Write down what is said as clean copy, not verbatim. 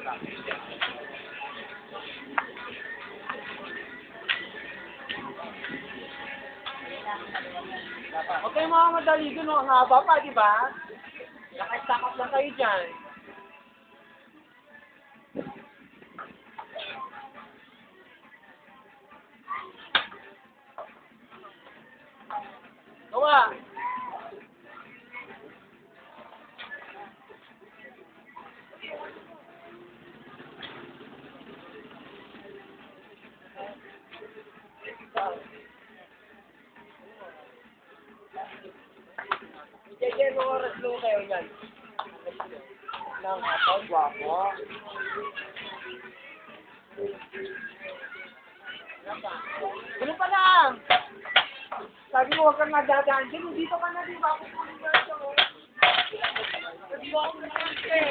Huwag kayong mga madali dun, ang haba pa, di ba? Naka-stack up lang kayo dyan. Gawa! Kaya mga oras lang kayo yan. Nang atong guwapo. Ano pa lang? Sabi mo, huwag kang nadadaan dyan. Dito ka na, di ba? Ako po yung